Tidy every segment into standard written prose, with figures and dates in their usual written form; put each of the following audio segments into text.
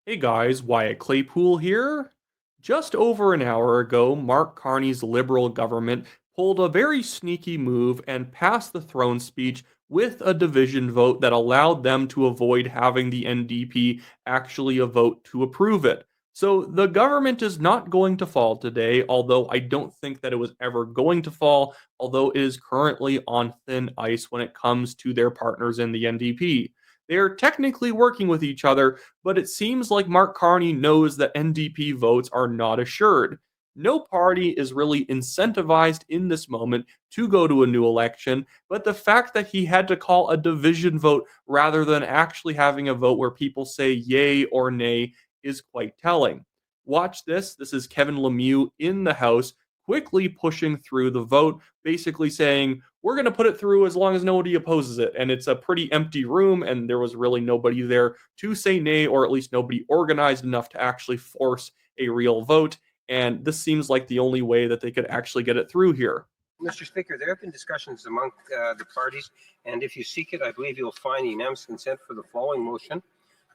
Hey guys, Wyatt Claypool here. Just over an hour ago, Mark Carney's Liberal government pulled a very sneaky move and passed the throne speech with a division vote that allowed them to avoid having the NDP actually a vote to approve it. So the government is not going to fall today, although I don't think that it was ever going to fall, although it is currently on thin ice when it comes to their partners in the NDP. They are technically working with each other, but it seems like Mark Carney knows that NDP votes are not assured. No party is really incentivized in this moment to go to a new election, but the fact that he had to call a division vote rather than actually having a vote where people say yay or nay is quite telling. Watch this. This is Kevin Lemieux in the House quickly pushing through the vote, basically saying, we're going to put it through as long as nobody opposes it. And it's a pretty empty room, and there was really nobody there to say nay, or at least nobody organized enough to actually force a real vote. And this seems like the only way that they could actually get it through here. Mr. Speaker, there have been discussions among the parties, and if you seek it, I believe you'll find unanimous consent for the following motion: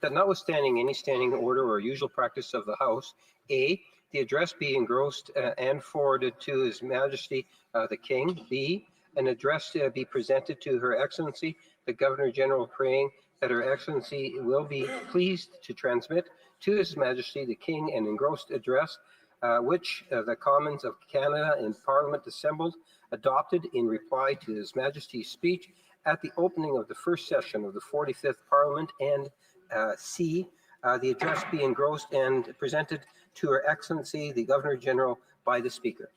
that notwithstanding any standing order or usual practice of the House, A, the address be engrossed and forwarded to His Majesty the King; B, an address be presented to Her Excellency the Governor General, praying that Her Excellency will be pleased to transmit to His Majesty the King an engrossed address which the Commons of Canada in Parliament assembled adopted in reply to His Majesty's speech at the opening of the first session of the 45th Parliament, and C, the address be engrossed and presented to Her Excellency the Governor General by the Speaker.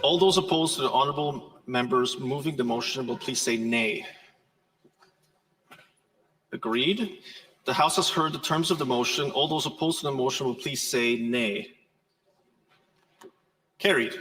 All those opposed to the honourable members moving the motion will please say nay. Agreed. The House has heard the terms of the motion. All those opposed to the motion will please say nay. Carried.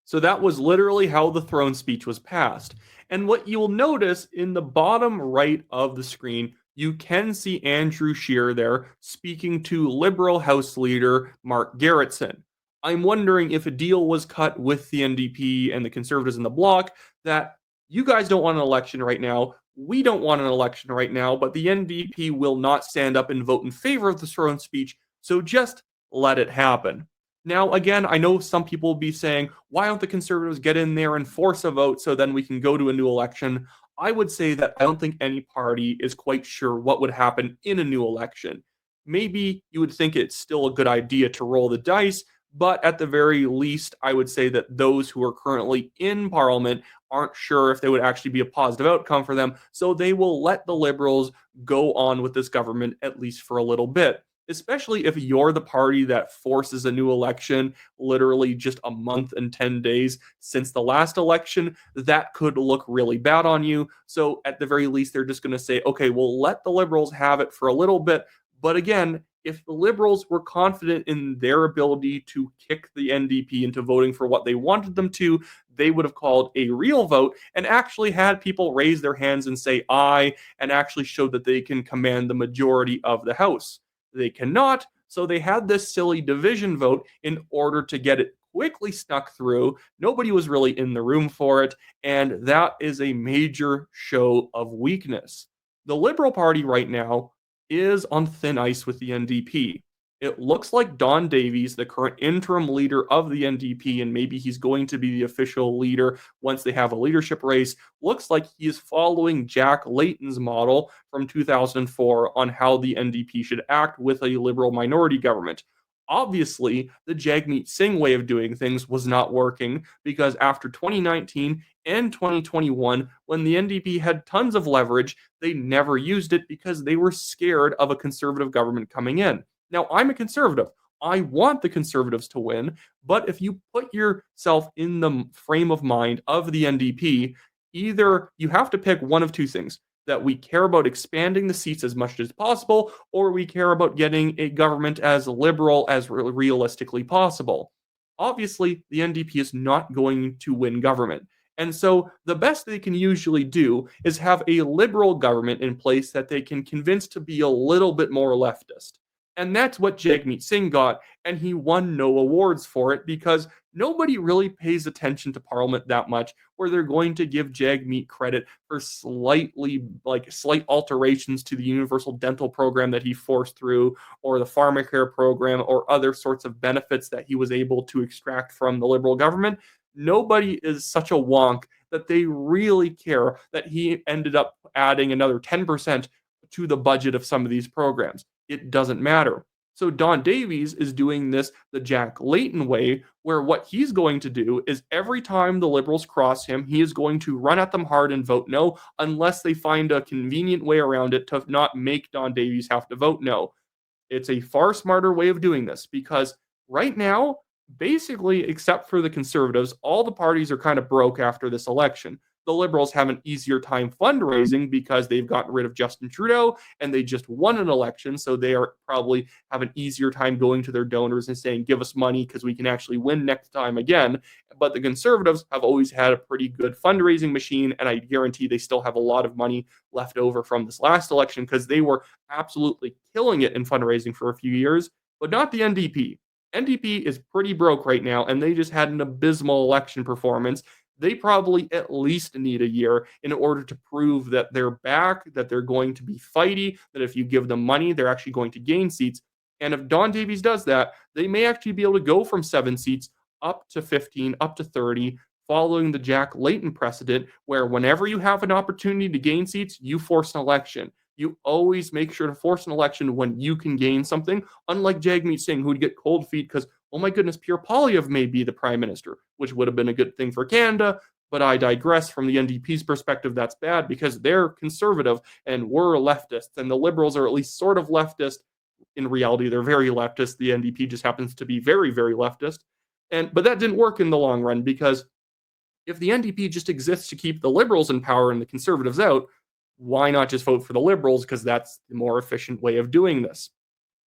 So that was literally how the throne speech was passed. And what you'll notice in the bottom right of the screen, you can see Andrew Scheer there speaking to Liberal House Leader Mark Garrettson. I'm wondering if a deal was cut with the NDP and the Conservatives in the bloc that you guys don't want an election right now. We don't want an election right now, but the NDP will not stand up and vote in favor of the throne speech. So just let it happen. Now, again, I know some people will be saying, why don't the Conservatives get in there and force a vote so then we can go to a new election? I would say that I don't think any party is quite sure what would happen in a new election. Maybe you would think it's still a good idea to roll the dice, but at the very least, I would say that those who are currently in Parliament aren't sure if they would actually be a positive outcome for them, so they will let the Liberals go on with this government at least for a little bit. Especially if you're the party that forces a new election literally just a month and 10 days since the last election, that could look really bad on you. So at the very least, they're just going to say, okay, we'll let the Liberals have it for a little bit. But again, if the Liberals were confident in their ability to kick the NDP into voting for what they wanted them to, they would have called a real vote and actually had people raise their hands and say aye, and actually showed that they can command the majority of the House. They cannot, so they had this silly division vote in order to get it quickly snuck through. Nobody was really in the room for it, and that is a major show of weakness. The Liberal Party right now is on thin ice with the NDP. It looks like Don Davies, the current interim leader of the NDP, and maybe he's going to be the official leader once they have a leadership race, looks like he is following Jack Layton's model from 2004 on how the NDP should act with a Liberal minority government. Obviously, the Jagmeet Singh way of doing things was not working because after 2019 and 2021, when the NDP had tons of leverage, they never used it because they were scared of a conservative government coming in. Now, I'm a conservative. I want the Conservatives to win, but if you put yourself in the frame of mind of the NDP, either you have to pick one of two things: that we care about expanding the seats as much as possible, or we care about getting a government as liberal as realistically possible. Obviously, the NDP is not going to win government. And so the best they can usually do is have a liberal government in place that they can convince to be a little bit more leftist. And that's what Jagmeet Singh got, and he won no awards for it because nobody really pays attention to Parliament that much, where they're going to give Jagmeet credit for slight alterations to the universal dental program that he forced through, or the pharmacare program, or other sorts of benefits that he was able to extract from the Liberal government. Nobody is such a wonk that they really care that he ended up adding another 10% to the budget of some of these programs. It doesn't matter. So Don Davies is doing this the Jack Layton way, where what he's going to do is every time the Liberals cross him, he is going to run at them hard and vote no, unless they find a convenient way around it to not make Don Davies have to vote no. It's a far smarter way of doing this, because right now, basically, except for the Conservatives, all the parties are kind of broke after this election. The Liberals have an easier time fundraising because they've gotten rid of Justin Trudeau and they just won an election. So they are probably have an easier time going to their donors and saying, give us money because we can actually win next time again. But the Conservatives have always had a pretty good fundraising machine. And I guarantee they still have a lot of money left over from this last election, because they were absolutely killing it in fundraising for a few years, but not the NDP. NDP is pretty broke right now, and they just had an abysmal election performance. They probably at least need a year in order to prove that they're back, that they're going to be fighty, that if you give them money, they're actually going to gain seats. And if Don Davies does that, they may actually be able to go from 7 seats up to 15, up to 30, following the Jack Layton precedent, where whenever you have an opportunity to gain seats, you force an election. You always make sure to force an election when you can gain something, unlike Jagmeet Singh, who'd get cold feet because, oh my goodness, Pierre Poilievre may be the prime minister, which would have been a good thing for Canada. But I digress. From the NDP's perspective, that's bad because they're conservative and we're leftists, and the Liberals are at least sort of leftist. In reality, they're very leftist. The NDP just happens to be very, very leftist. But that didn't work in the long run, because if the NDP just exists to keep the Liberals in power and the Conservatives out, why not just vote for the Liberals? Because that's the more efficient way of doing this.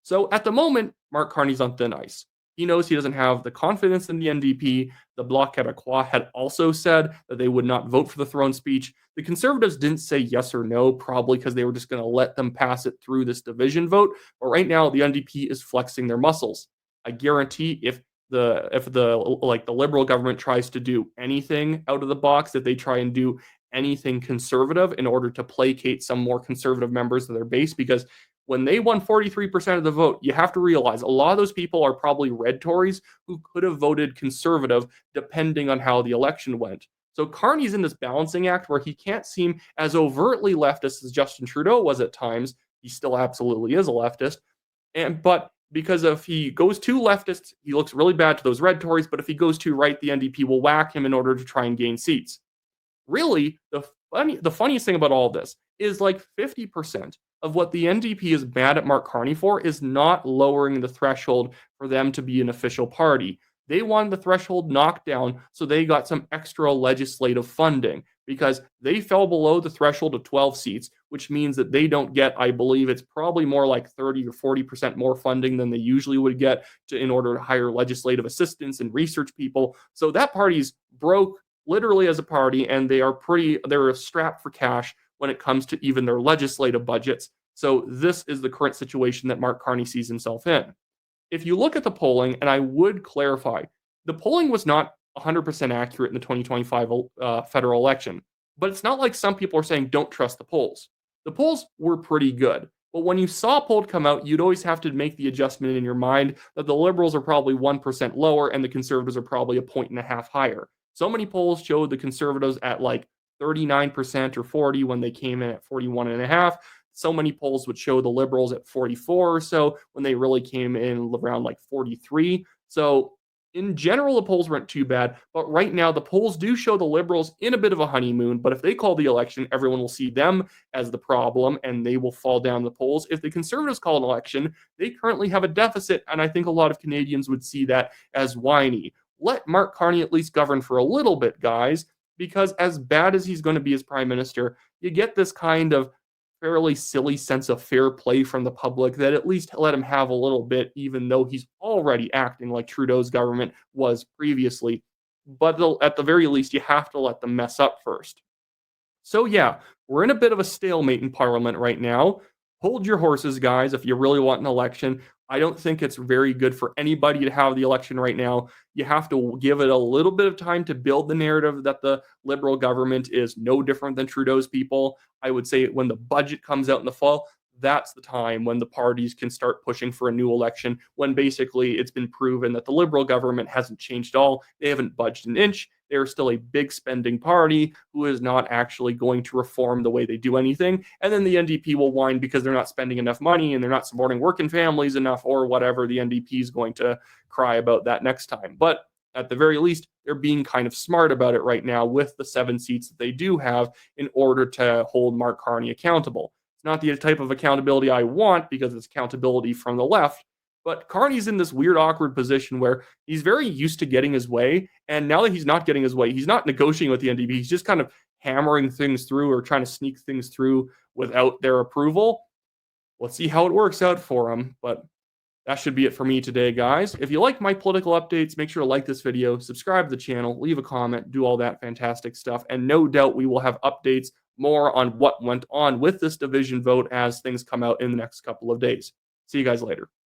So at the moment, Mark Carney's on thin ice. He knows he doesn't have the confidence in the NDP. The Bloc Québécois had also said that they would not vote for the throne speech. The Conservatives didn't say yes or no, probably because they were just going to let them pass it through this division vote. But right now, the NDP is flexing their muscles. I guarantee if the Liberal government tries to do anything out of the box, if they try and do anything conservative in order to placate some more conservative members of their base, because when they won 43% of the vote, you have to realize a lot of those people are probably red Tories who could have voted conservative depending on how the election went. So Carney's in this balancing act where he can't seem as overtly leftist as Justin Trudeau was at times. He still absolutely is a leftist. But because if he goes too leftist, he looks really bad to those red Tories. But if he goes too right, the NDP will whack him in order to try and gain seats. Really, the funniest thing about all this is like 50% of what the NDP is mad at Mark Carney for is not lowering the threshold for them to be an official party. They wanted the threshold knocked down so they got some extra legislative funding, because they fell below the threshold of 12 seats, which means that they don't get, I believe it's probably more like 30 or 40% more funding than they usually would get in order to hire legislative assistants and research people. So that party's broke literally as a party, and they're strapped for cash when it comes to even their legislative budgets. So this is the current situation that Mark Carney sees himself in. If you look at the polling, and I would clarify, the polling was not 100% accurate in the 2025 federal election, but it's not like some people are saying don't trust the polls. The polls were pretty good. But when you saw a poll come out, you'd always have to make the adjustment in your mind that the Liberals are probably 1% lower and the Conservatives are probably 1.5 higher. So many polls showed the Conservatives at like 39% or 40 when they came in at 41.5. So many polls would show the Liberals at 44 or so when they really came in around like 43. So in general, the polls weren't too bad. But right now, the polls do show the Liberals in a bit of a honeymoon. But if they call the election, everyone will see them as the problem and they will fall down the polls. If the Conservatives call an election, they currently have a deficit. And I think a lot of Canadians would see that as whiny. Let Mark Carney at least govern for a little bit, guys, because as bad as he's going to be as prime minister, you get this kind of fairly silly sense of fair play from the public that at least let him have a little bit, even though he's already acting like Trudeau's government was previously. But at the very least, you have to let them mess up first. So yeah, we're in a bit of a stalemate in Parliament right now. Hold your horses, guys, if you really want an election. I don't think it's very good for anybody to have the election right now. You have to give it a little bit of time to build the narrative that the Liberal government is no different than Trudeau's people. I would say when the budget comes out in the fall, that's the time when the parties can start pushing for a new election, when basically it's been proven that the Liberal government hasn't changed at all. They haven't budged an inch. They're still a big spending party who is not actually going to reform the way they do anything. And then the NDP will whine because they're not spending enough money and they're not supporting working families enough or whatever. The NDP is going to cry about that next time. But at the very least, they're being kind of smart about it right now with the 7 seats that they do have in order to hold Mark Carney accountable. It's not the type of accountability I want because it's accountability from the left. But Carney's in this weird, awkward position where he's very used to getting his way. And now that he's not getting his way, he's not negotiating with the NDP. He's just kind of hammering things through or trying to sneak things through without their approval. Let's see how it works out for him. But that should be it for me today, guys. If you like my political updates, make sure to like this video, subscribe to the channel, leave a comment, do all that fantastic stuff. And no doubt we will have updates more on what went on with this division vote as things come out in the next couple of days. See you guys later.